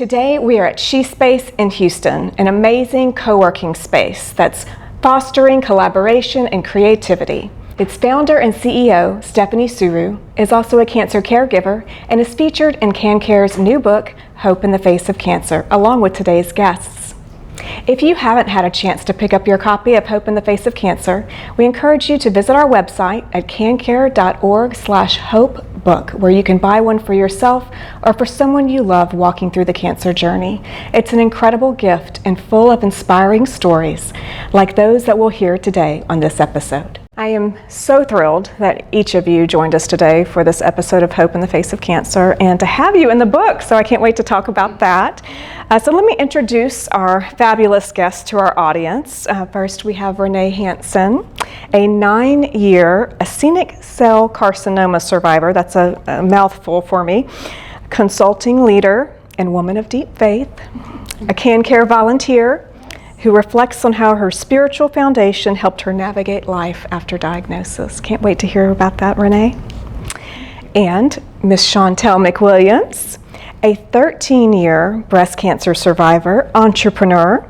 Today we are at SheSpace in Houston, an amazing co-working space that's fostering collaboration and creativity. Its founder and CEO, Stephanie Suru, is also a cancer caregiver and is featured in CanCare's new book, Hope in the Face of Cancer, along with today's guests. If you haven't had a chance to pick up your copy of Hope in the Face of Cancer, we encourage you to visit our website at cancare.org/hopebook, where you can buy one for yourself or for someone you love walking through the cancer journey. It's an incredible gift and full of inspiring stories like those that we'll hear today on this episode. I am so thrilled that each of you joined us today for this episode of Hope in the Face of Cancer and to have you in the book, so I can't wait to talk about that. So let me introduce our fabulous guests to our audience. First, we have Renee Hansen, a 9-year actinic cell carcinoma survivor, that's a mouthful for me, consulting leader and woman of deep faith, a CanCare volunteer, who reflects on how her spiritual foundation helped her navigate life after diagnosis. Can't wait to hear about that, Renee. And Miss Shawntell McWilliams, a 13-year breast cancer survivor, entrepreneur,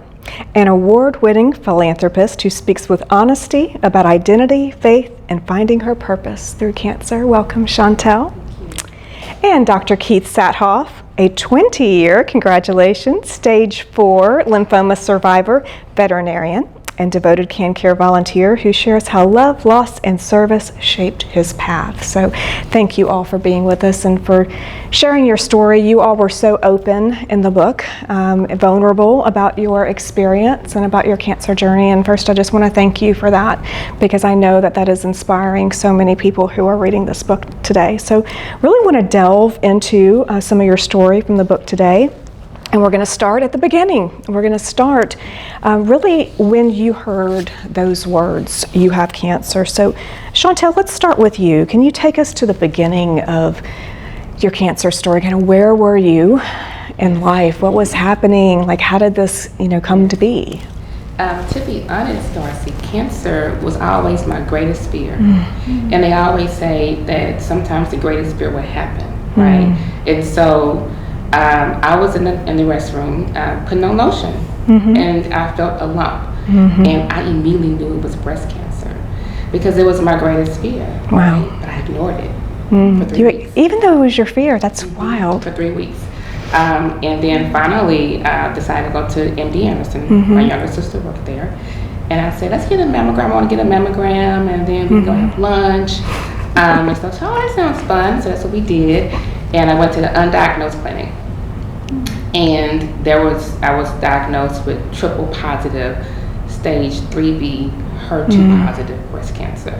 an award-winning philanthropist who speaks with honesty about identity, faith, and finding her purpose through cancer. Welcome, Shawntell. And Dr. Keith Sathoff, a 20-year, congratulations, stage 4 lymphoma survivor, veterinarian, and devoted CanCare volunteer who shares how love, loss, and service shaped his path. So thank you all for being with us and for sharing your story. You all were so open in the book, vulnerable about your experience and about your cancer journey. And first, I just want to thank you for that, because I know that that is inspiring so many people who are reading this book today. So really want to delve into some of your story from the book today. And we're going to start at the beginning. We're going to start really when you heard those words, you have cancer. So Shawntell, let's start with you. Can you take us to the beginning of your cancer story? Kind of where were you in life? What was happening? Like, how did this, come to be? To be honest, Darcie, cancer was always my greatest fear. Mm-hmm. And they always say that sometimes the greatest fear will happen, right? And so I was in the restroom putting on lotion, and I felt a lump, and I immediately knew it was breast cancer because it was my greatest fear. Wow! Right? But I ignored it for 3 weeks. Even though it was your fear, that's wild. For 3 weeks, and then finally decided to go to MD Anderson. My younger sister worked there, and I said, "Let's get a mammogram. I want to get a mammogram, and then we go have lunch." And so, that sounds fun. So that's what we did, and I went to the undiagnosed clinic. And I was diagnosed with triple positive, stage 3B, HER2 positive breast cancer.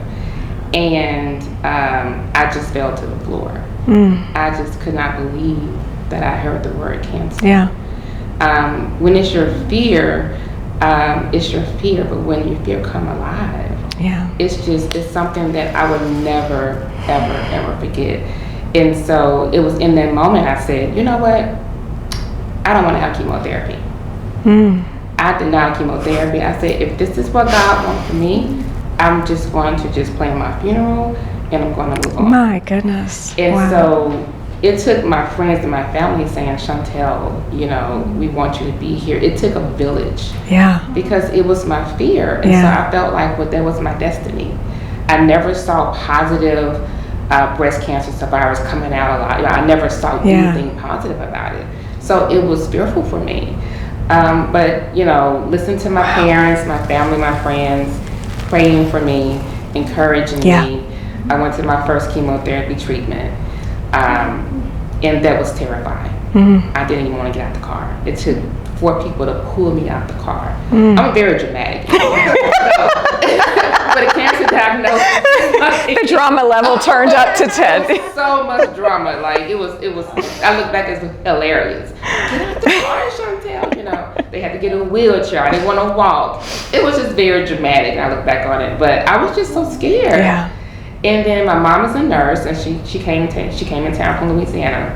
And I just fell to the floor. I just could not believe that I heard the word cancer. Yeah. When it's your fear, but when your fear come alive, it's something that I would never, ever, ever forget. And so it was in that moment I said, you know what? I don't want to have chemotherapy. I denied chemotherapy. I said, if this is what God wants for me, I'm just going to plan my funeral and I'm going to move on. My goodness. And so it took my friends and my family saying, Shawntell, we want you to be here. It took a village. Yeah. Because it was my fear. And so I felt like that was my destiny. I never saw positive breast cancer survivors coming out a lot. I never saw anything positive about it. So it was fearful for me. But, listen to my parents, my family, my friends, praying for me, encouraging me. I went to my first chemotherapy treatment, and that was terrifying. I didn't even want to get out the car. It took 4 people to pull me out the car. I'm very dramatic. But a cancer diagnosis. The drama level turned up to 10. So much drama. Like it was, I look back as hilarious. Get out the car, Shawntell. They had to get a wheelchair. I didn't want to walk. It was just very dramatic. I look back on it. But I was just so scared. Yeah. And then my mom is a nurse, and she came in town from Louisiana,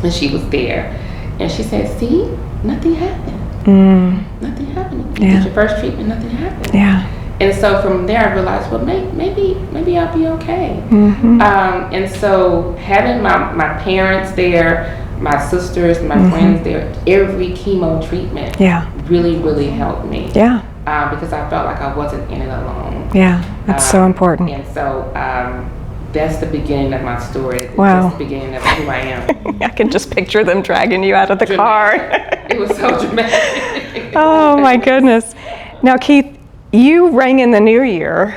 and she was there. And she said, see, nothing happened. Nothing happened. You did your first treatment, nothing happened. Yeah. And so from there I realized, well, maybe I'll be okay. And so having my parents there, my sisters, my friends there, every chemo treatment really, really helped me. Yeah. Because I felt like I wasn't in it alone. Yeah, that's so important. And so that's the beginning of my story. Wow. That's the beginning of who I am. I can just picture them dragging you out of the car. It was so dramatic. Oh my goodness. Now, Keith, you rang in the new year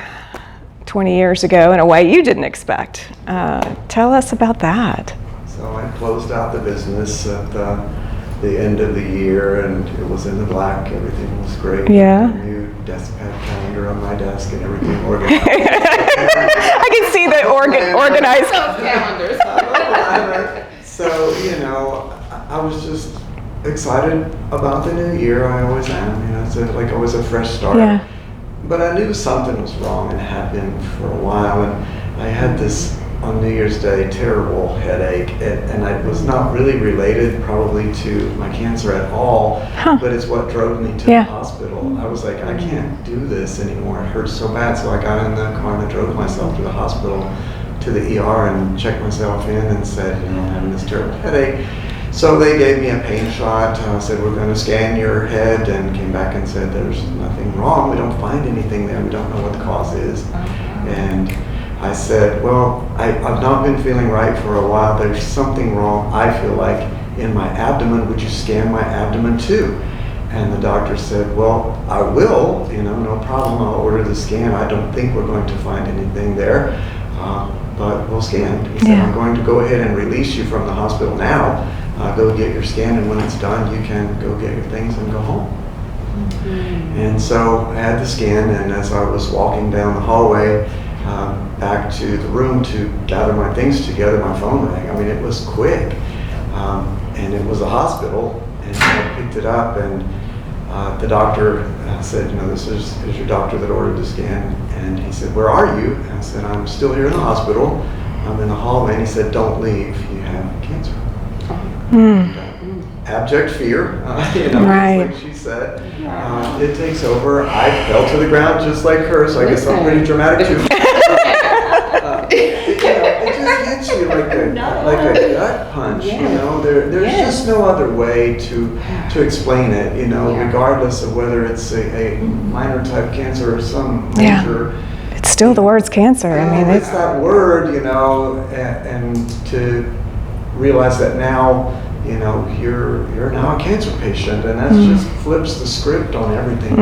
20 years ago in a way you didn't expect. Tell us about that. So I closed out the business at the end of the year, and it was in the black. Everything was great. Yeah. A new desk pad calendar on my desk and everything organized. I can see the organized calendars. So, you know, I was just excited about the new year. I always am. You know, it's like always a fresh start. Yeah. But I knew something was wrong and had been for a while. And I had this, on New Year's Day, terrible headache, and it was not really related probably to my cancer at all, but it's what drove me to the hospital. I was like, I can't do this anymore. It hurts so bad. So I got in the car and I drove myself to the hospital, to the ER, and checked myself in and said, you know, I'm having this terrible headache. So they gave me a pain shot, said, we're going to scan your head, and came back and said, there's nothing wrong. We don't find anything there. We don't know what the cause is. And I said, well, I've not been feeling right for a while. There's something wrong, I feel like, in my abdomen. Would you scan my abdomen too? And the doctor said, well, I will, you know, no problem. I'll order the scan. I don't think we're going to find anything there, but we'll scan. He said, I'm going to go ahead and release you from the hospital now. Go get your scan, and when it's done, you can go get your things and go home. And so I had the scan, and as I was walking down the hallway, back to the room to gather my things together, my phone rang. I mean, it was quick, and it was a hospital, and I picked it up, and the doctor said, you know, this is your doctor that ordered the scan, and he said, where are you? And I said, I'm still here in the hospital. I'm in the hallway, and he said, don't leave, you have cancer. Abject fear, you know, like she said, it takes over. I fell to the ground just like her, so I guess I'm pretty dramatic too. It just hits you like a gut punch. You know, there's just no other way to explain it. You know, regardless of whether it's a minor type cancer or some major. It's still the word's cancer. I mean, it's that word. You know, and to realize that now. You know, you're now a cancer patient, and that just flips the script on everything.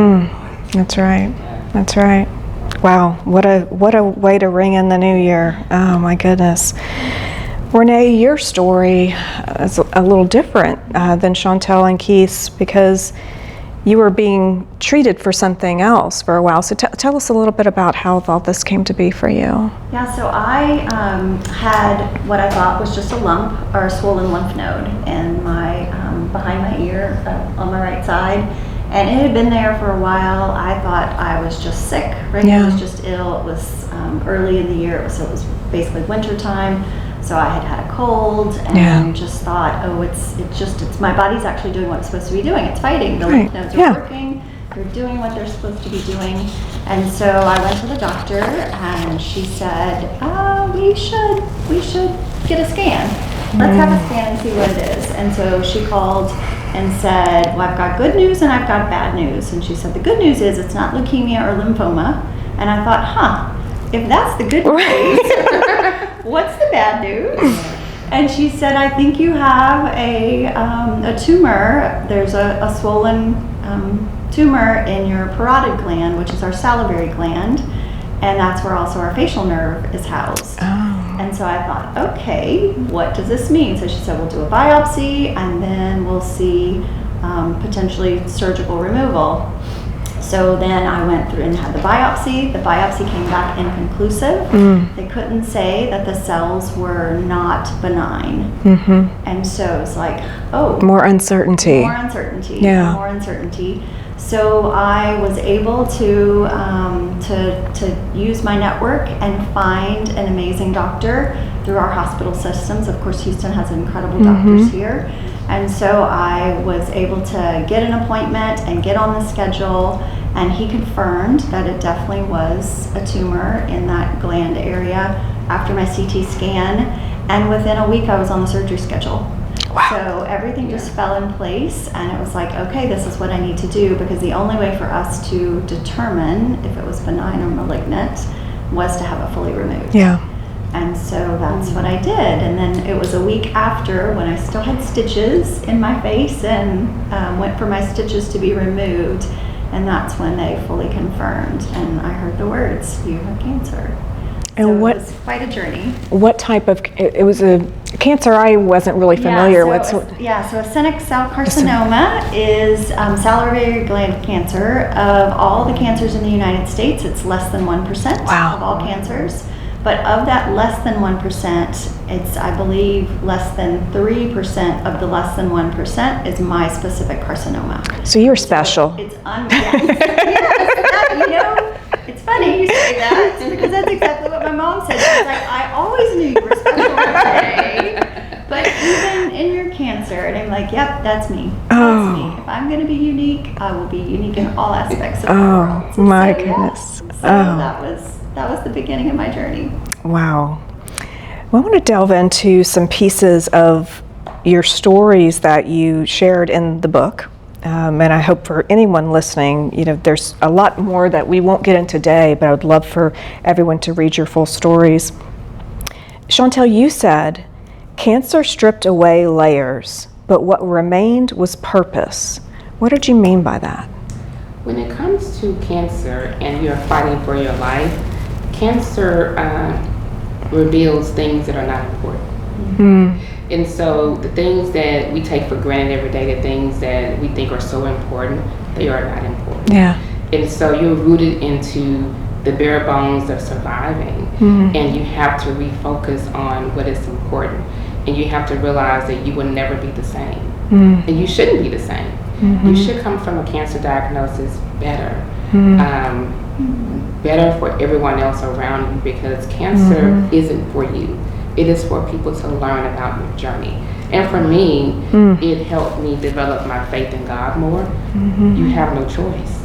That's right. That's right. Wow, what a way to ring in the new year. Oh my goodness. Renee, your story is a little different than Shawntell and Keith's, because you were being treated for something else for a while. So tell us a little bit about how all this came to be for you. Yeah, so I had what I thought was just a lump or a swollen lymph node in my behind my ear on my right side, and it had been there for a while. I thought I was just sick, right? I was just ill. It was early in the year, so it was basically winter time. So I had a cold, and just thought, oh, it's my body's actually doing what it's supposed to be doing. It's fighting. The lymph nodes are working. They're doing what they're supposed to be doing. And so I went to the doctor, and she said, we should get a scan. Let's have a scan and see what it is. And so she called and said, well, I've got good news and I've got bad news. And she said, the good news is it's not leukemia or lymphoma. And I thought, if that's the good news, what's the bad news? And she said, I think you have a tumor. There's a swollen tumor in your parotid gland, which is our salivary gland, and that's where also our facial nerve is housed. And so I thought, okay, what does this mean? So she said, we'll do a biopsy, and then we'll see potentially surgical removal. So then I went through and had the biopsy. The biopsy came back inconclusive. They couldn't say that the cells were not benign. And so it's like, more uncertainty. More uncertainty. So I was able to use my network and find an amazing doctor through our hospital systems. Of course, Houston has incredible doctors here. And so I was able to get an appointment and get on the schedule, and he confirmed that it definitely was a tumor in that gland area after my CT scan, and within a week I was on the surgery schedule. Wow. So everything just fell in place, and it was like, okay, this is what I need to do, because the only way for us to determine if it was benign or malignant was to have it fully removed. Yeah. And so that's what I did. And then it was a week after, when I still had stitches in my face, and went for my stitches to be removed. And that's when they fully confirmed. And I heard the words, "You have cancer." And so what? It was quite a journey. What type of? It was a cancer I wasn't really familiar with. So acidic cell carcinoma is salivary gland cancer. Of all the cancers in the United States, it's less than 1% of all cancers. But of that less than 1%, it's, I believe, less than 3% of the less than 1% is my specific carcinoma. So you're special. So it's yes, it's funny you say that, because that's exactly what my mom said. She was like, I always knew you were special, Renee, but even in your cancer. And I'm like, yep, that's me. That's me. If I'm going to be unique, I will be unique in all aspects of the world. Oh, my goodness. So that was the beginning of my journey. Wow. Well, I want to delve into some pieces of your stories that you shared in the book. And I hope for anyone listening, there's a lot more that we won't get into today, but I would love for everyone to read your full stories. Shawntell, you said, cancer stripped away layers, but what remained was purpose. What did you mean by that? When it comes to cancer and you're fighting for your life, cancer reveals things that are not important. Mm. And so the things that we take for granted every day, the things that we think are so important, they are not important. Yeah. And so you're rooted into the bare bones of surviving, and you have to refocus on what is important. And you have to realize that you will never be the same. And you shouldn't be the same. You should come from a cancer diagnosis better. Better for everyone else around you, because cancer isn't for you. It is for people to learn about your journey. And for me, it helped me develop my faith in God more. You have no choice.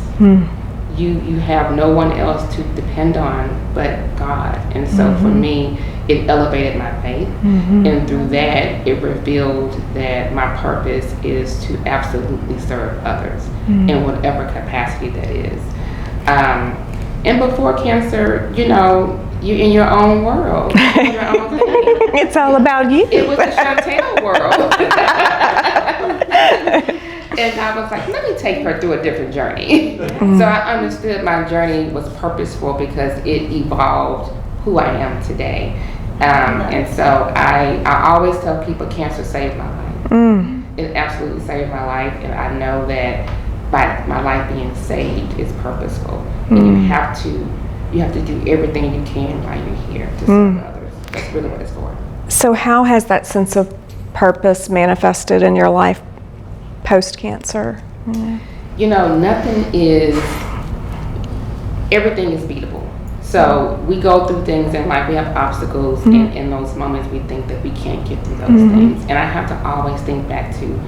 You have no one else to depend on but God. And so for me, it elevated my faith. And through that, it revealed that my purpose is to absolutely serve others in whatever capacity that is. And before cancer, you're in your own world, your own thing. It's all about you. It was a Shawntell world. And I was like, let me take her through a different journey. So I understood my journey was purposeful because it evolved who I am today. And so I always tell people cancer saved my life. It absolutely saved my life. And I know that by my life being saved is purposeful. And you have to do everything you can while you're here to serve others. That's really what it's for. So how has that sense of purpose manifested in your life post-cancer? Everything is beatable. So we go through things in life, we have obstacles, and in those moments we think that we can't get through those things. And I have to always think back to,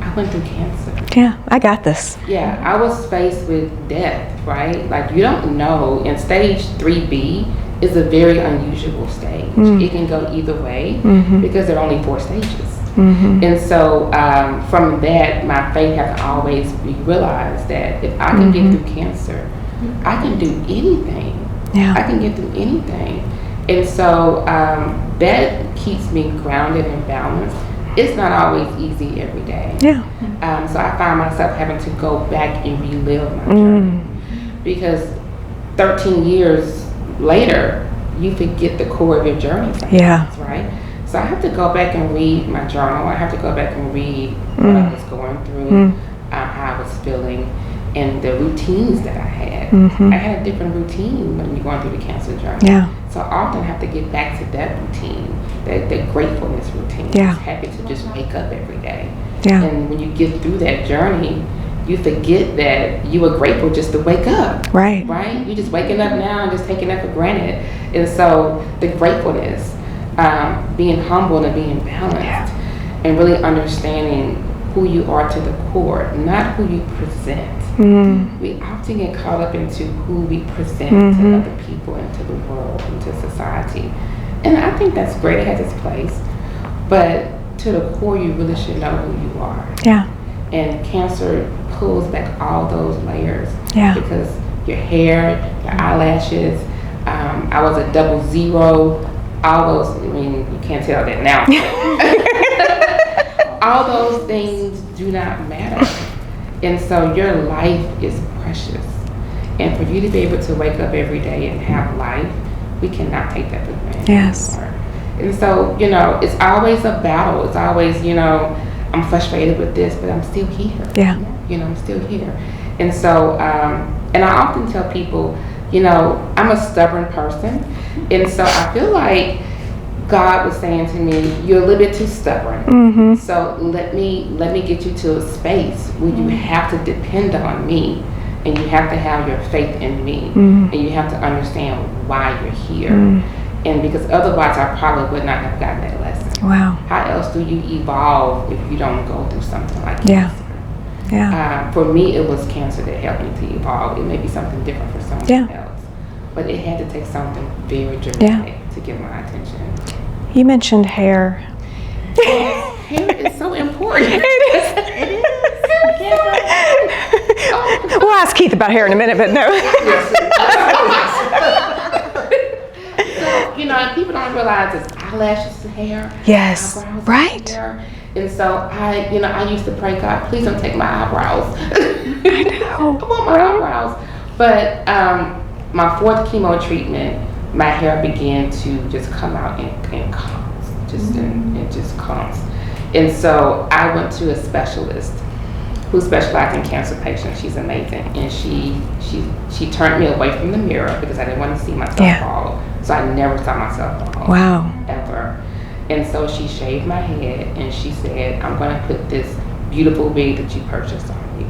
I went through cancer. Yeah, I got this. Yeah, I was faced with death, right? Like, you don't know, and stage 3B is a very unusual stage. It can go either way because there are only 4 stages. And so from that, my faith has always realized that if I can get through cancer, I can do anything. Yeah. I can get through anything. And so that keeps me grounded and balanced. It's not always easy every day. Yeah. So I find myself having to go back and relive my journey. Because 13 years later, you forget the core of your journey sometimes, right? So I have to go back and read my journal. I have to go back and read what I was going through, how I was feeling, and the routines that I had. I had a different routine when you're going through the cancer journey. Yeah. So I often have to get back to that routine, that gratefulness routine. Yeah. Just happy to just wake up every day. Yeah. And when you get through that journey, you forget that you were grateful just to wake up. Right. Right? You're just waking up now and just taking that for granted. And so the gratefulness, being humble and being balanced, and really understanding who you are to the core, not who you present. We often get caught up into who we present to other people and to the world and to society. And I think that's great, it has its place. But to the core, you really should know who you are. Yeah. And cancer pulls back all those layers. Yeah. Because your hair, your eyelashes, I was a 00, all those, I mean, you can't tell that now. All those things do not matter. And so your life is precious. And for you to be able to wake up every day and have life, we cannot take that for granted. Yes. And so, you know, it's always a battle. It's always, you know, I'm frustrated with this, but I'm still here. Yeah. You know, I'm still here. And so, and I often tell people, you know, I'm a stubborn person. And so I feel like God was saying to me, you're a little bit too stubborn. Mm-hmm. So let me get you to a space where you have to depend on me, and you have to have your faith in me, and you have to understand why you're here. And because otherwise I probably would not have gotten that lesson. Wow. How else do you evolve if you don't go through something like Yeah. cancer? Yeah. For me, it was cancer that helped me to evolve. It may be something different for someone else, but it had to take something very dramatic to get my attention. You mentioned hair. Hair is so important. It is. We'll ask Keith about hair in a minute, but no. So, you know, people don't realize it's eyelashes and hair. Yes. Eyebrows and Right. hair. And so I used to pray, God, please don't take my eyebrows. I know. I want my eyebrows. But my 4th chemo treatment, my hair began to just come out in clumps, in just clumps. And so I went to a specialist who specialized in cancer patients. She's amazing, and she turned me away from the mirror because I didn't want to see myself bald. So I never saw myself bald. Wow. Ever. And so she shaved my head, and she said, I'm going to put this beautiful wig that you purchased on me.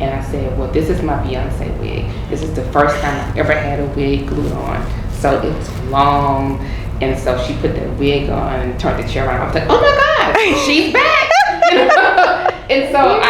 And I said, well, this is my Beyonce wig. This is the first time I've ever had a wig glued on. So it was long, and so she put that wig on and turned the chair around. I was like, oh my God, she's back! You know? And so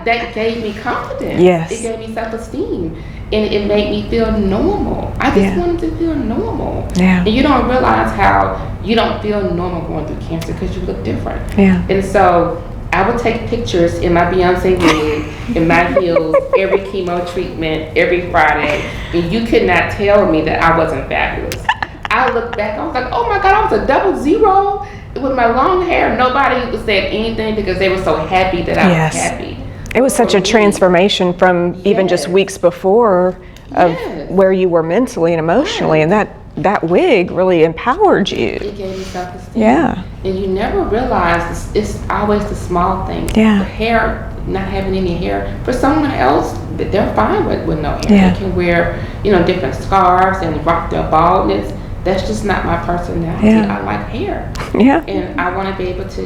that gave me confidence. Yes. It gave me self-esteem. And it made me feel normal. I just wanted to feel normal. Yeah. And you don't realize how you don't feel normal going through cancer because you look different. Yeah. And so I would take pictures in my Beyonce wig, in my heels, every chemo treatment, every Friday. And you could not tell me that I wasn't fabulous. I looked back, I was like, oh my God, I was a 00 with my long hair. Nobody was saying anything because they were so happy that I was happy. It was such a transformation from even just weeks before of where you were mentally and emotionally, and that wig really empowered you. It gave me self-esteem. Yeah. And you never realize it's always the small things. Yeah. The hair, not having any hair. For someone else, they're fine with no hair. Yeah. They can wear, different scarves and rock their baldness. That's just not my personality. Yeah. I like hair. Yeah. And I want to be able to,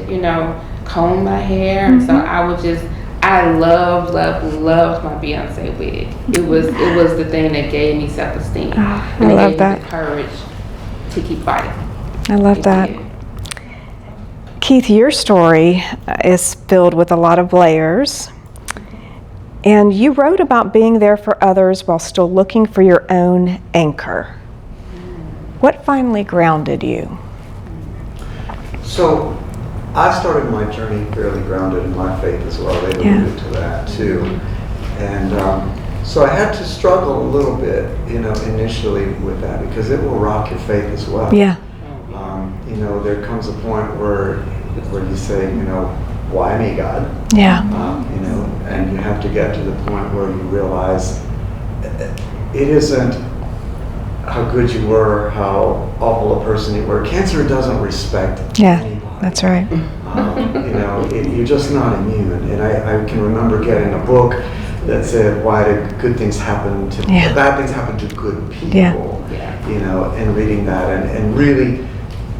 comb my hair. Mm-hmm. So I loved my Beyonce wig. It was the thing that gave me self-esteem. I love that. The courage to keep fighting. I love that. Keith, your story is filled with a lot of layers. And you wrote about being there for others while still looking for your own anchor. What finally grounded you? So I started my journey fairly grounded in my faith as well. They alluded to that too. And so I had to struggle a little bit, initially with that because it will rock your faith as well. Yeah. There comes a point where you say, why me, God? Yeah. And you have to get to the point where you realize it isn't how good you were, how awful a person you were. Cancer doesn't respect anybody. That's right. You're just not immune. And I can remember getting a book that said, why do good things happen to bad things happen to good people? And reading that and really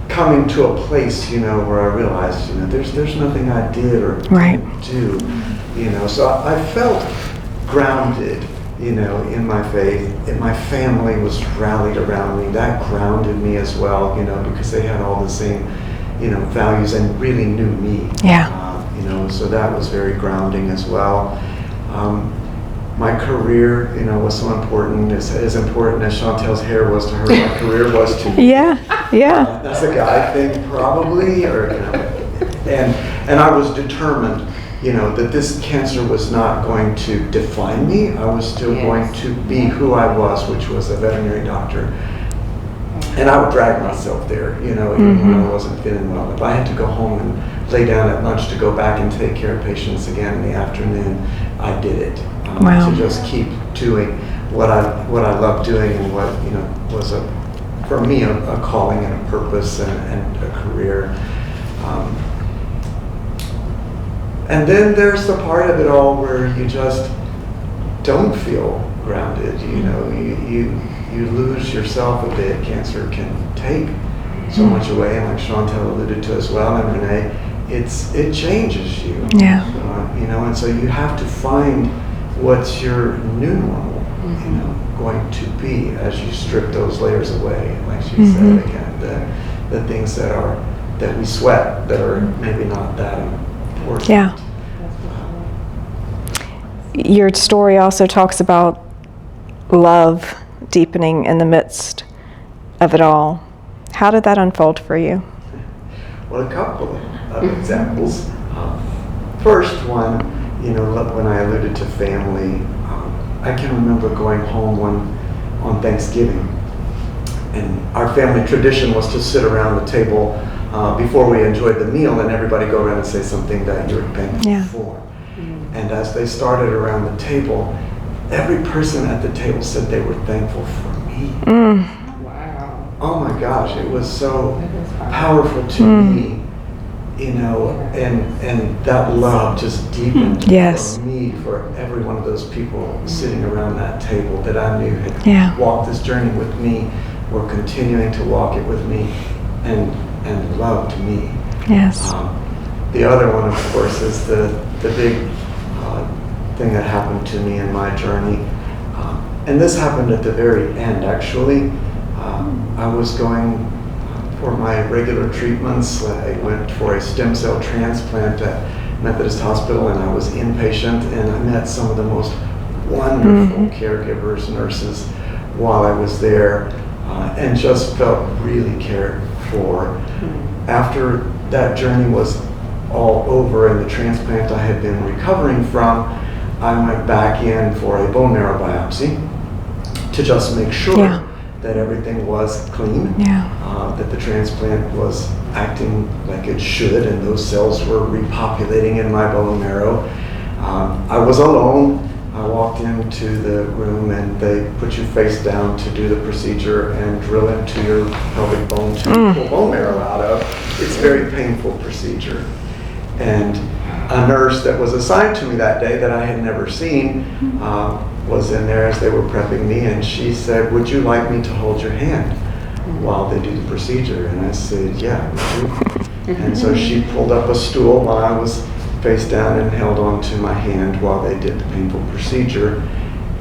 coming to a place, where I realized, there's nothing I did or didn't do, So I felt grounded, in my faith, and my family was rallied around me. That grounded me as well, because they had all the same, values and really knew me. Yeah. So that was very grounding as well. My career, was so important, as important as Shawntell's hair was to her, my career was to me. Yeah. That's a guy thing, probably, or And I was determined, that this cancer was not going to define me. I was still going to be who I was, which was a veterinary doctor. And I would drag myself there, even when I wasn't feeling well. If I had to go home and lay down at lunch to go back and take care of patients again in the afternoon, I did it. To just keep doing what I love doing, and what was for me a calling and a purpose and a career. And then there's the part of it all where you just don't feel grounded. You lose yourself a bit. Cancer can take so much away, and like Shawntell alluded to as well, and Renee, it changes you. Yeah. And so you have to find what's your new normal, going to be as you strip those layers away, like she said again, the things that we sweat that are maybe not that important. Yeah. Your story also talks about love deepening in the midst of it all. How did that unfold for you? Well, a couple of examples. First one, when I alluded to family, I can remember going home on Thanksgiving, and our family tradition was to sit around the table before we enjoyed the meal, and everybody go around and say something that you're thankful for. And as they started around the table, every person at the table said they were thankful for me. Wow. Oh my gosh, it was so powerful to me, and that love just deepened for me, for every one of those people sitting around that table that I knew had walked this journey with me, were continuing to walk it with me, and loved me. Yes. The other one, of course, is the big thing that happened to me in my journey. And this happened at the very end, actually. I was going for my regular treatments. I went for a stem cell transplant at Methodist Hospital, and I was inpatient, and I met some of the most wonderful caregivers, nurses, while I was there, and just felt really cared for. After that journey was all over and the transplant I had been recovering from, I went back in for a bone marrow biopsy to just make sure that everything was clean, that the transplant was acting like it should, and those cells were repopulating in my bone marrow. I was alone. I walked into the room, and they put you face down to do the procedure and drill into your pelvic bone to pull bone marrow out of. It's a very painful procedure. And a nurse that was assigned to me that day that I had never seen was in there as they were prepping me, and she said, "Would you like me to hold your hand while they do the procedure?" And I said, "Yeah, would you?" And so she pulled up a stool while I was face down and held on to my hand while they did the painful procedure.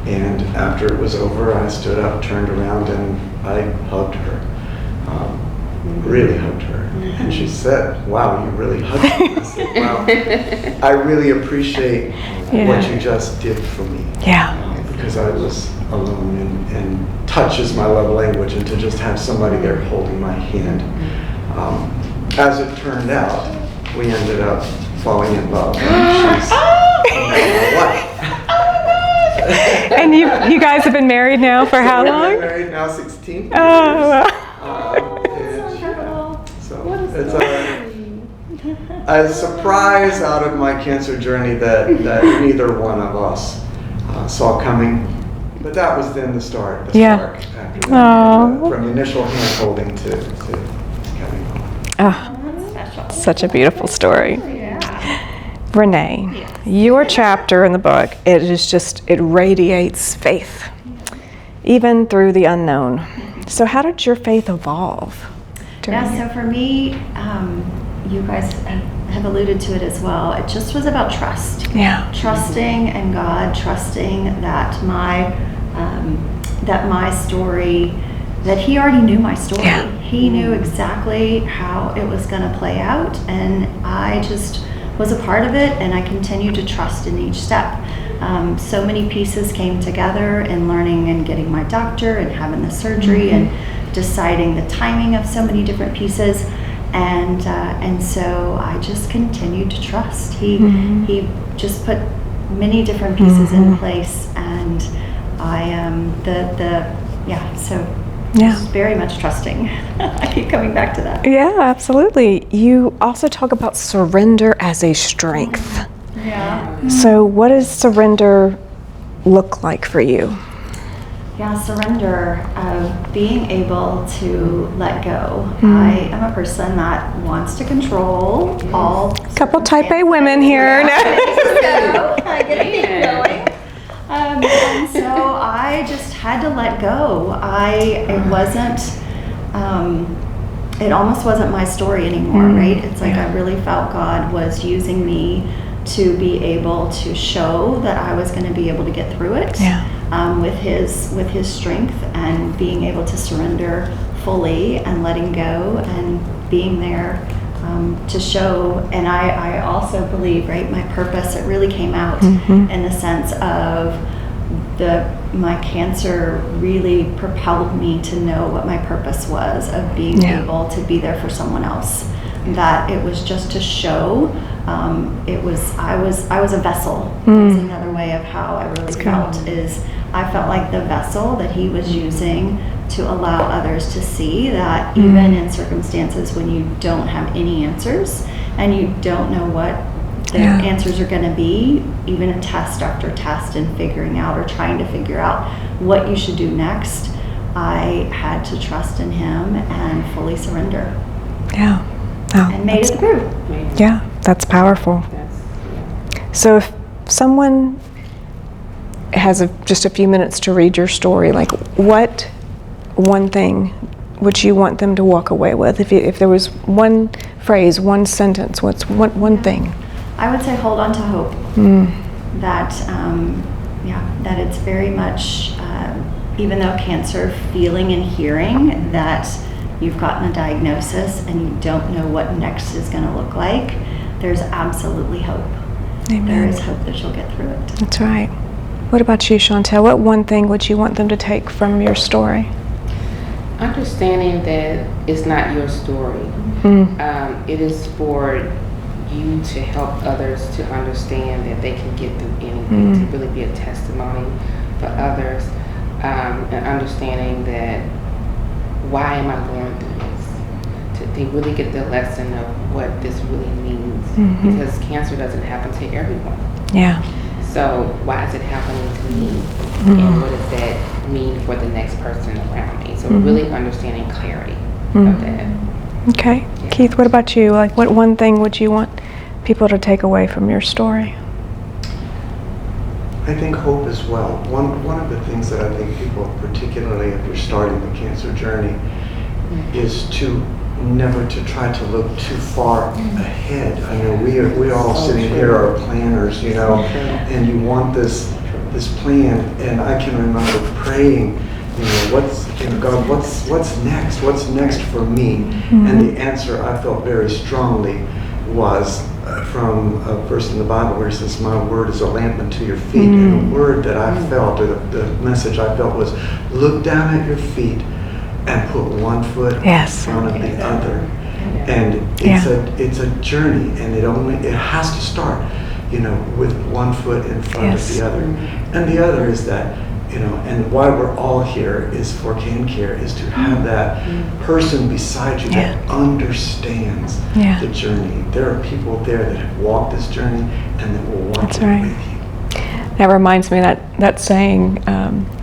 And after it was over, I stood up, turned around, and I hugged her. Really hugged her. And she said, "Wow, you really hugged me." I said, "Wow, I really appreciate what you just did for me." Because I was alone, and touch is my love language, and to just have somebody there holding my hand. As it turned out, we ended up falling in love. And she's my wife. And you guys have been married now for how long? We've been married now 16 years. So it's a surprise out of my cancer journey that neither one of us saw coming. But that was then the start, the spark after that. From initial hand holding to coming home. Such a beautiful story. Renee, your chapter in the book, it radiates faith, even through the unknown. So how did your faith evolve? So for me, you guys have alluded to it as well. It just was about trust. Trusting in God, trusting that my story, that He already knew my story. He knew exactly how it was going to play out, and I just was a part of it, and I continue to trust in each step. So many pieces came together in learning and getting my doctor and having the surgery and deciding the timing of so many different pieces. And so I just continued to trust. He just put many different pieces in place, and just very much trusting. I keep coming back to that. Yeah, absolutely. You also talk about surrender as a strength. Yeah. So what does surrender look like for you? Yeah, surrender, being able to let go. I am a person that wants to control all. Couple type A women here. I get to keep going. And so I just had to let go. It almost wasn't my story anymore, right? It's like I really felt God was using me to be able to show that I was going to be able to get through it with his strength, and being able to surrender fully and letting go and being there to show. And I also believe, right, my purpose, it really came out in the sense of my cancer really propelled me to know what my purpose was, of being able to be there for someone else. That it was just to show. I was a vessel. That's another way of how I really felt. Is I felt like the vessel that he was using to allow others to see that even in circumstances when you don't have any answers and you don't know what the answers are going to be, even a test after test, and figuring out or trying to figure out what you should do next, I had to trust in him and fully surrender. Yeah. Oh, and made it through. Yeah, that's powerful. So if someone has just a few minutes to read your story, like what one thing would you want them to walk away with? If there was one phrase, one sentence, what's one thing? I would say hold on to hope. That that it's very much, even though cancer, feeling and hearing that you've gotten a diagnosis and you don't know what next is going to look like, there's absolutely hope. Amen. There is hope that you'll get through it. That's right. What about you, Shawntell? What one thing would you want them to take from your story? Understanding that it's not your story. It is for you to help others to understand that they can get through anything, to really be a testimony for others, and understanding that why am I going through this? They really get the lesson of what this really means, because cancer doesn't happen to everyone. Yeah. So why is it happening to me? And what does that mean for the next person around me? So really understanding clarity of that. Okay. Yeah. Keith, what about you? Like, what one thing would you want people to take away from your story? I think hope as well. One of the things that I think people, particularly if you're starting the cancer journey, is to never to try to look too far ahead. I know we all sitting here are planners, you know, and you want this plan. And I can remember praying, you know, God, what's next? What's next for me? And the answer I felt very strongly was from a verse in the Bible where it says, "My word is a lamp unto your feet." And the word that I felt, or the message I felt, was look down at your feet and put one foot in front of the other. And it's a journey, and it has to start, you know, with one foot in front of the other. And the other is that, you know, and why we're all here is for CanCare, is to have that person beside you that understands the journey. There are people there that have walked this journey and that will walk it with you. That reminds me that saying,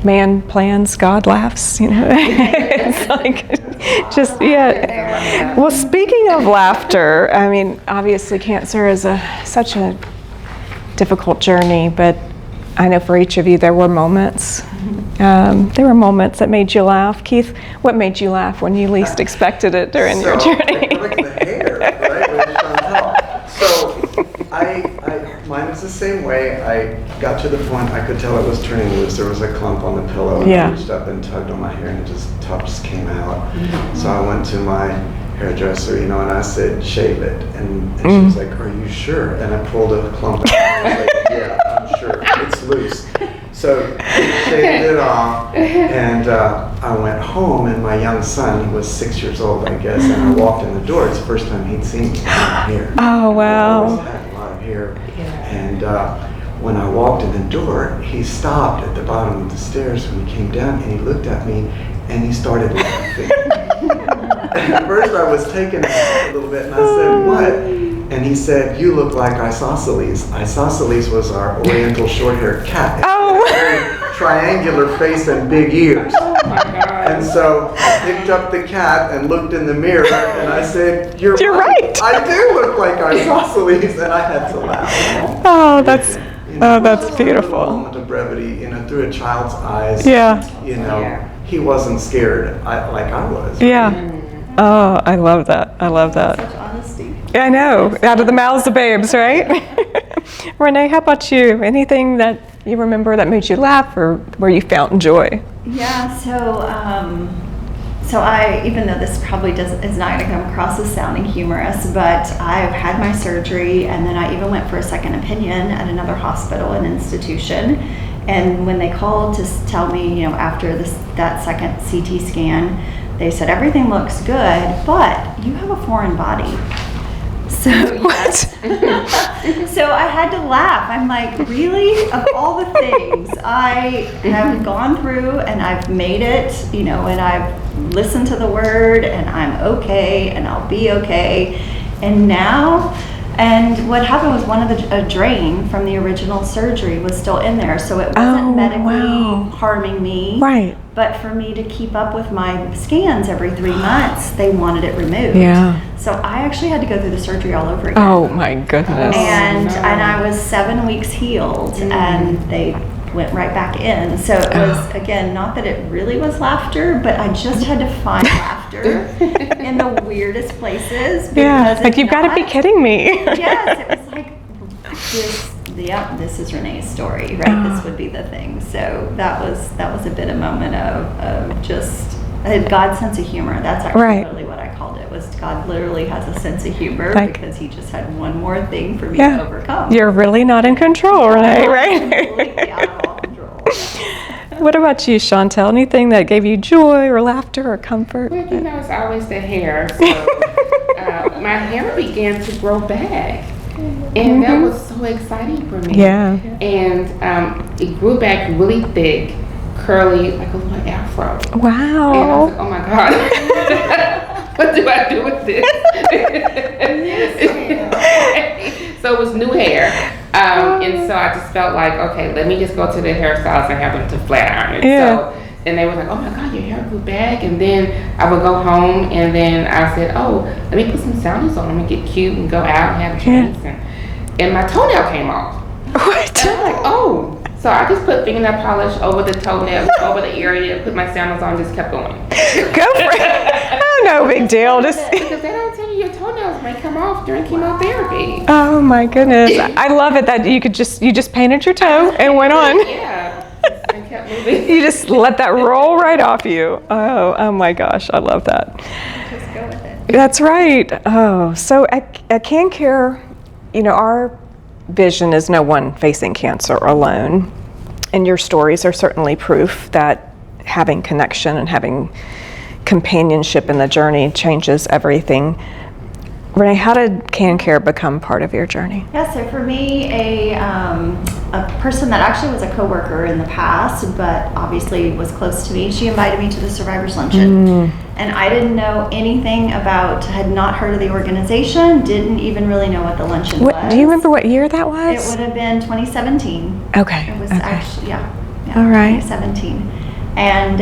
man plans, God laughs, you know. It's like, just, Well, speaking of laughter, I mean, obviously cancer is such a difficult journey, but I know for each of you there were moments. There were moments that made you laugh. Keith, what made you laugh when you least expected it during your journey? Like the hair, right? So mine was the same way. I got to the point I could tell it was turning loose. There was a clump on the pillow, and I reached up and tugged on my hair, and the top just came out. So I went to my hairdresser, you know, and I said, shave it. And she was like, are you sure? And I pulled a clump out, and I was like, yeah, I'm sure. It's loose. So he shaved it off, and I went home, and my young son, he was 6 years old, I guess, and I walked in the door. It's the first time he'd seen me with hair. Oh, wow. I always had a lot of hair. And when I walked in the door, he stopped at the bottom of the stairs when he came down, and he looked at me, and he started laughing. At first I was taken aback a little bit, and I said, "What?" And he said, "You look like Isosceles." Isosceles was our oriental short-haired cat. Oh. Very triangular face and big ears. Oh my God. And so I picked up the cat and looked in the mirror, and I said, You're right. I do look like Isosceles," and I had to laugh. Oh, that's Just a beautiful. moment of brevity, through a child's eyes. Yeah. He wasn't scared like I was. Yeah. Oh, I love that. I love that. Such honesty. I know. Out of the mouths of babes, right? Renee, how about you? Anything that you remember that made you laugh or where you found joy? Yeah, so I, even though this probably is not going to come across as sounding humorous, but I've had my surgery, and then I even went for a second opinion at another hospital and institution. And when they called to tell me, after that second CT scan, they said everything looks good, but you have a foreign body. So What? So I had to laugh. I'm like, really? Of all the things I have gone through, and I've made it, and I've listened to the word, and I'm okay, and I'll be okay. And now, and what happened was a drain from the original surgery was still in there, so it wasn't medically harming me. Right. But for me to keep up with my scans every 3 months, they wanted it removed. Yeah. So I actually had to go through the surgery all over again. Oh my goodness. And I was 7 weeks healed, and they went right back in. So it was, again, not that it really was laughter, but I just had to find laughter in the weirdest places. Yeah, like you've got to be kidding me. Yes, it was like this is Renee's story, right? This would be the thing. So that was a bit of moment of just God's sense of humor. That's actually really what I called it. Was God literally has a sense of humor because He just had one more thing for me to overcome. You're really not in control, Renee, right? Completely out of all control. What about you, Shawntell? Anything that gave you joy or laughter or comfort? Well, it's always the hair. So my hair began to grow back. And that was so exciting for me. Yeah. And it grew back really thick, curly, like a little afro. Wow. And I was like, oh my God. What do I do with this? So it was new hair. And so I just felt like, okay, let me just go to the hairstylist and have them to flat iron it. Yeah. And they were like, oh my God, your hair grew back. And then I would go home, and then I said, oh, let me put some sandals on and get cute and go out and have drinks. And my toenail came off. What? And I'm like, oh. So I just put fingernail polish over the toenail, over the area, put my sandals on, just kept going. Go for it. Oh, no big deal. Just Because they don't tell you your toenails may come off during chemotherapy. Oh my goodness. I love it that you just painted your toe and went on. Yeah. And kept moving. You just let that roll right off you. Oh my gosh, I love that. Just go with it. That's right. Oh, so at CanCare, our vision is no one facing cancer alone. And your stories are certainly proof that having connection and having companionship in the journey changes everything. Renee, how did CanCare become part of your journey? Yeah, so for me, a person that actually was a coworker in the past, but obviously was close to me, she invited me to the Survivors Luncheon. And I didn't know anything had not heard of the organization, didn't even really know what the luncheon was. Do you remember what year that was? It would have been 2017. Okay. It was actually, yeah, All right. 2017. And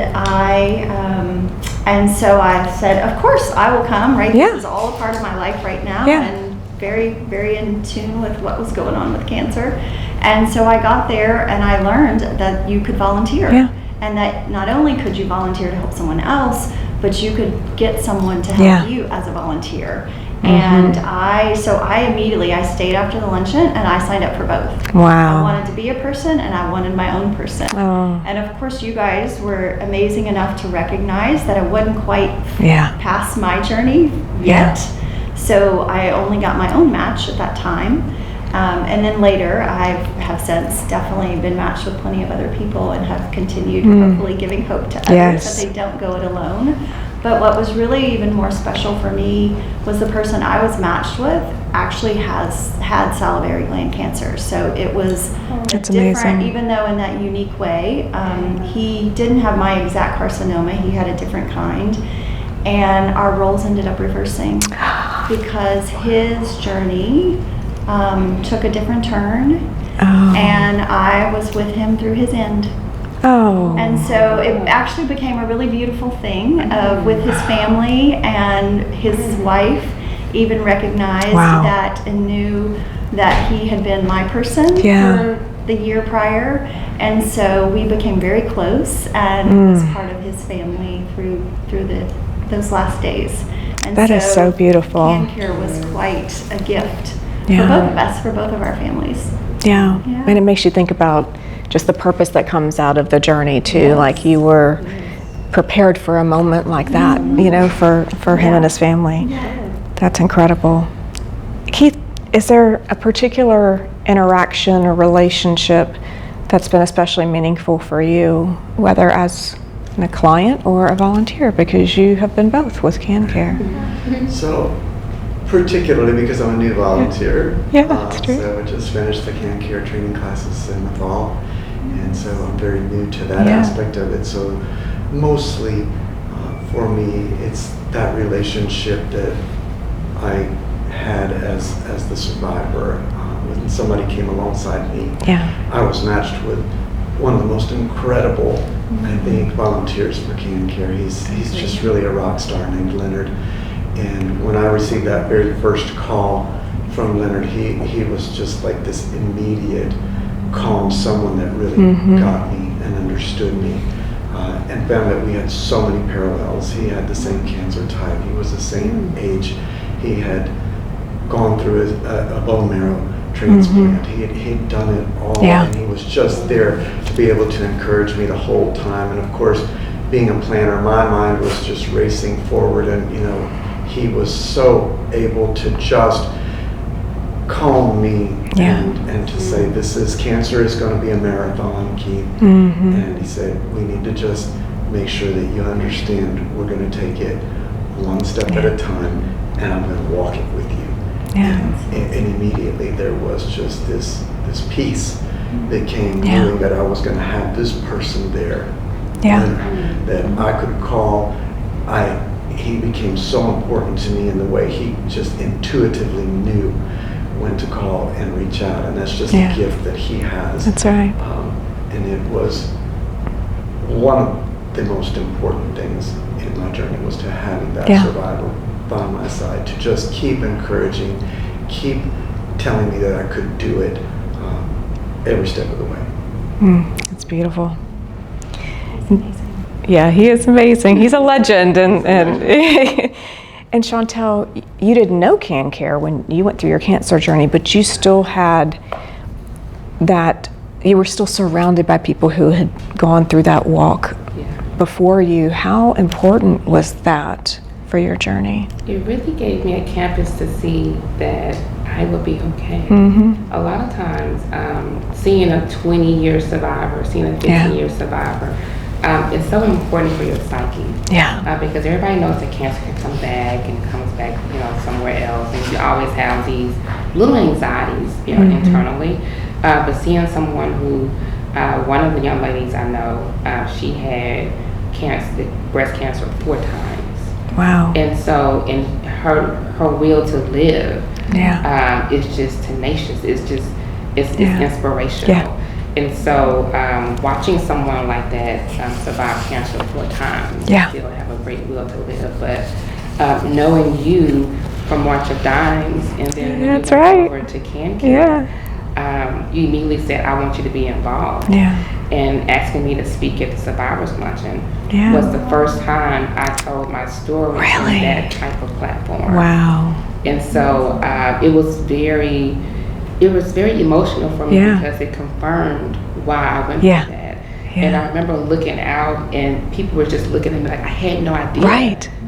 and so I said, of course, I will come, right? Yeah. This is all a part of my life right now. Yeah. And very, very in tune with what was going on with cancer. And so I got there, and I learned that you could volunteer. Yeah. And that not only could you volunteer to help someone else, but you could get someone to help you as a volunteer. And I immediately stayed after the luncheon, and I signed up for both. Wow. I wanted to be a person, and I wanted my own person. Oh. And of course, you guys were amazing enough to recognize that I wasn't quite past my journey yet. So I only got my own match at that time. And then later, I have since definitely been matched with plenty of other people and have continued hopefully giving hope to others that they don't go it alone. But what was really even more special for me was the person I was matched with actually has had salivary gland cancer. So it was That's different, amazing. even though in that unique way. He didn't have my exact carcinoma, he had a different kind. And our roles ended up reversing because his journey took a different turn, and I was with him through his end. And so it actually became a really beautiful thing with his family, and his wife even recognized that and knew that he had been my person for the year prior, and so we became very close and was part of his family through those last days. And that is so beautiful. CanCare was quite a gift for both of us, for both of our families. And it makes you think about just the purpose that comes out of the journey too. Like you were prepared for a moment like that, you know, for him and his family. That's incredible. Keith, is there a particular interaction or relationship that's been especially meaningful for you, whether as a client or a volunteer, because you have been both with CanCare? So, particularly because I'm a new volunteer. That's true. So I just finished the CanCare training classes in the fall, and so I'm very new to that aspect of it. So mostly for me, it's that relationship that I had as the survivor. When somebody came alongside me, I was matched with one of the most incredible, I think, volunteers for CanCare. He's just really a rock star named Leonard. And when I received that very first call from Leonard, he was just like this immediate calm, someone that really got me and understood me, and found that we had so many parallels. He had the same cancer type. He was the same age. He had gone through a bone marrow transplant. He'd done it all, and he was just there to be able to encourage me the whole time. And of course, being a planner, my mind was just racing forward, and you know, he was so able to just calm me and to say, cancer is going to be a marathon, Keith. And he said, we need to just make sure that you understand we're going to take it one step at a time, and I'm going to walk it with you. And immediately there was just this peace that came, knowing that I was going to have this person there that I could call. He became so important to me in the way he just intuitively knew when to call and reach out, and that's just a gift that he has. That's right. And it was one of the most important things in my journey, was to having that survivor by my side, to just keep encouraging, keep telling me that I could do it every step of the way. It's beautiful. Yeah, he is amazing. He's a legend. And and Shawntell, you didn't know CanCare when you went through your cancer journey, but you still had that, you were still surrounded by people who had gone through that walk before you. How important was that for your journey? It really gave me a campus to see that I would be okay. A lot of times, seeing a 20-year survivor, seeing a 15-year survivor, it's so important for your psyche. Because everybody knows that cancer can come back and comes back, you know, somewhere else, and you always have these little anxieties, you know, internally. But seeing someone who, one of the young ladies I know, she had breast cancer 4 times. Wow. And so, in her will to live, it's just tenacious. It's inspirational. And so, watching someone like that survive cancer 4 times, still have a great will to live. But knowing you from March of Dimes, and then when you went over to CanCare, you immediately said, I want you to be involved. And asking me to speak at the Survivors Luncheon was the first time I told my story on that type of platform. And so it was very emotional for me, because it confirmed why I went through that. And I remember looking out, and people were just looking at me like I had no idea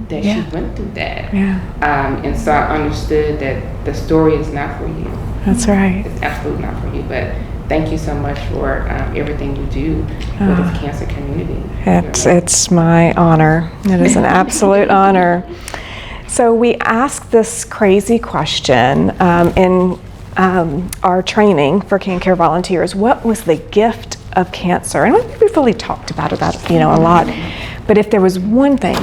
that she went through that. And so I understood that the story is not for you. That's right. It's absolutely not for you. But thank you so much for everything you do for this cancer community. It's my honor. It is an absolute honor. So we asked this crazy question in our training for CanCare volunteers. What was the gift of cancer? And we've really talked about it, a lot. But if there was one thing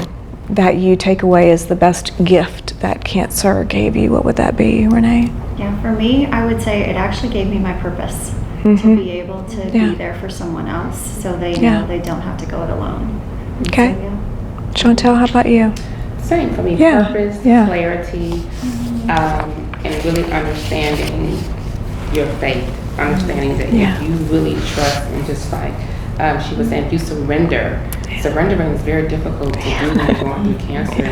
that you take away as the best gift that cancer gave you, what would that be, Renee? Yeah, for me, I would say it actually gave me my purpose. To be able to be there for someone else, so they know they don't have to go it alone. Okay. So, Shawntell, how about you? Same for me. Purpose, clarity, and really understanding your faith. Understanding that if you really trust and just like she was saying, if you surrender. Surrendering is very difficult to do when you're going through cancer.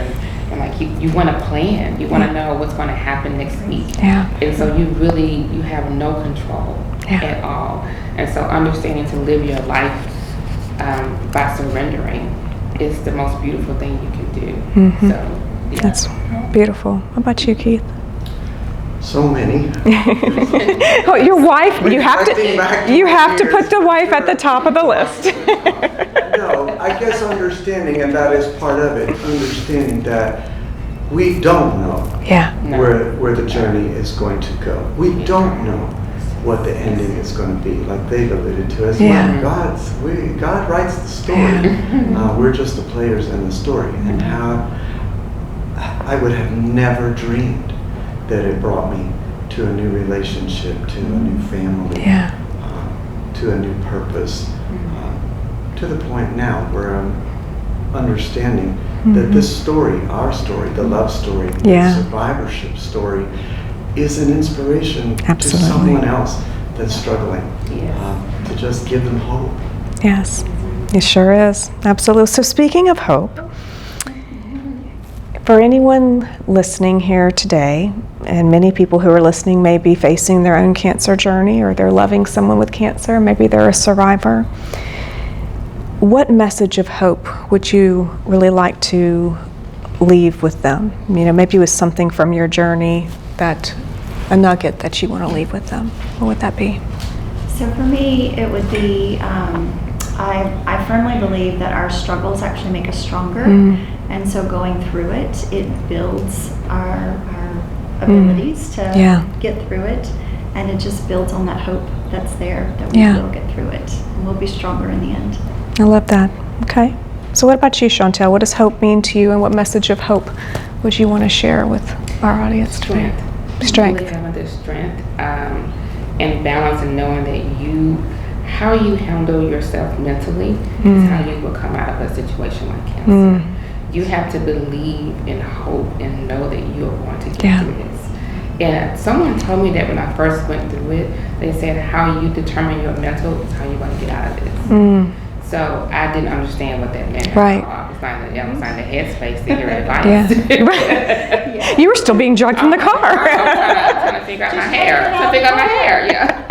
And like you want to plan. You want to know what's going to happen next week. And so you have no control at all. And so understanding to live your life by surrendering is the most beautiful thing you can do. So that's beautiful. How about you, Keith? So many. Oh, your wife. You have to put the wife at the top of the list. No, I guess understanding, and that is part of it. Understanding that we don't know where the journey is going to go. We don't know what the ending is going to be. Like they've alluded to as well. God writes the story. We're just the players in the story. And how I would have never dreamed that it brought me to a new relationship, to a new family, to a new purpose, to the point now where I'm understanding that this story, our story, the love story, the survivorship story, is an inspiration to someone else that's struggling, to just give them hope. Yes, it sure is. Absolutely. So speaking of hope, for anyone listening here today, and many people who are listening may be facing their own cancer journey, or they're loving someone with cancer, maybe they're a survivor, what message of hope would you really like to leave with them? Maybe it was something from your journey, a nugget that you want to leave with them. What would that be? So for me, it would be, I firmly believe that our struggles actually make us stronger. And so going through it builds our abilities to get through it. And it just builds on that hope that's there, that we will get through it. And we'll be stronger in the end. I love that. Okay. So what about you, Shawntell? What does hope mean to you, and what message of hope would you want to share with our audience today? Strength. Really having this strength and balance, and knowing that how you handle yourself mentally is how you will come out of a situation like cancer. You have to believe and hope and know that you are going to get through this. And someone told me that when I first went through it, they said how you determine your mental is how you're going to get out of this. So I didn't understand what that meant. Right. I was on the headspace to hear advice. You were still being drugged from the car. I'm trying to figure out my hair.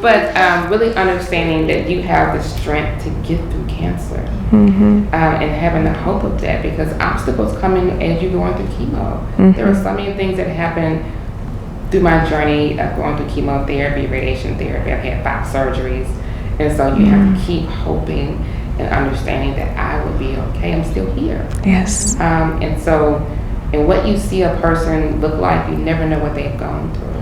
But really understanding that you have the strength to get through cancer, and having the hope of that, because obstacles come in as you're going through chemo. There are so many things that happen through my journey of going through chemotherapy, radiation therapy. I've had 5 surgeries, and so you have to keep hoping and understanding that I will be okay. I'm still here. Yes. And what you see a person look like, you never know what they've gone through.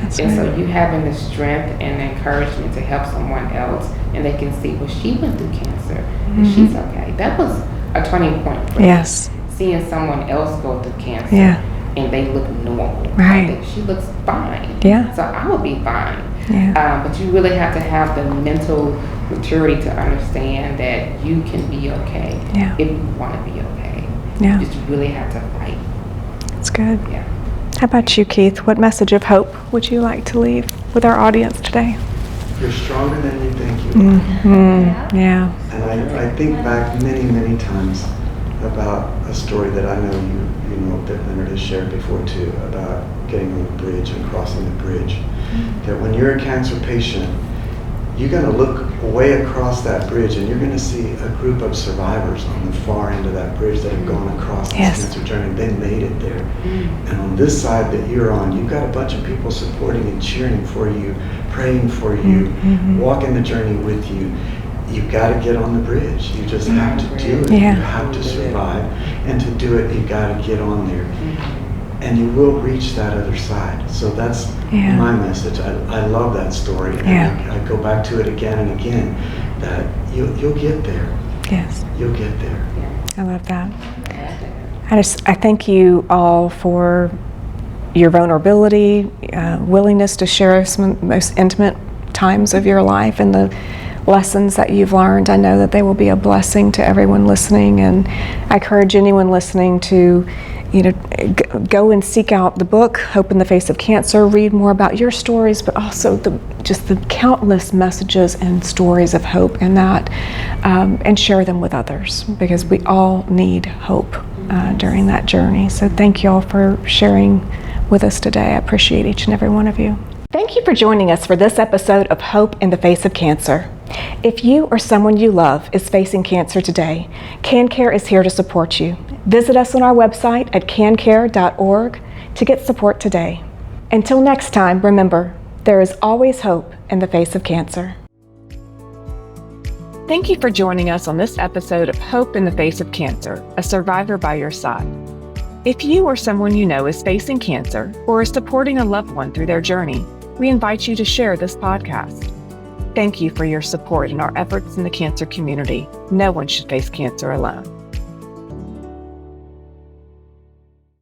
So you having the strength and the encouragement to help someone else, and they can see, well, she went through cancer and she's okay. That was a turning point for me. Seeing someone else go through cancer and they look normal. Right. She looks fine. Yeah. So I will be fine. Yeah. But you really have to have the mental maturity to understand that you can be okay if you want to be okay. Yeah. You just really have to fight. That's good. Yeah. How about you, Keith? What message of hope would you like to leave with our audience today? You're stronger than you think you are. Yeah. And I think back many, many times about a story that I know you know that Leonard has shared before too, about getting on the bridge and crossing the bridge. That when you're a cancer patient, you're going to look way across that bridge and you're going to see a group of survivors on the far end of that bridge that have gone across this cancer journey. They made it there. And on this side that you're on, you've got a bunch of people supporting and cheering for you, praying for you, walking the journey with you. You've got to get on the bridge. You just have to do it. You have to survive. And to do it, you've got to get on there. And you will reach that other side. So that's my message. I love that story. And I go back to it again and again, that you'll get there. Yes. You'll get there. I love that. I thank you all for your vulnerability, willingness to share some of the most intimate times of your life and the lessons that you've learned. I know that they will be a blessing to everyone listening, and I encourage anyone listening to go and seek out the book, Hope in the Face of Cancer, read more about your stories, but also just the countless messages and stories of hope in that, and share them with others, because we all need hope during that journey. So thank you all for sharing with us today. I appreciate each and every one of you. Thank you for joining us for this episode of Hope in the Face of Cancer. If you or someone you love is facing cancer today, CanCare is here to support you. Visit us on our website at cancare.org to get support today. Until next time, remember, there is always hope in the face of cancer. Thank you for joining us on this episode of Hope in the Face of Cancer, a survivor by your side. If you or someone you know is facing cancer or is supporting a loved one through their journey, we invite you to share this podcast. Thank you for your support in our efforts in the cancer community. No one should face cancer alone.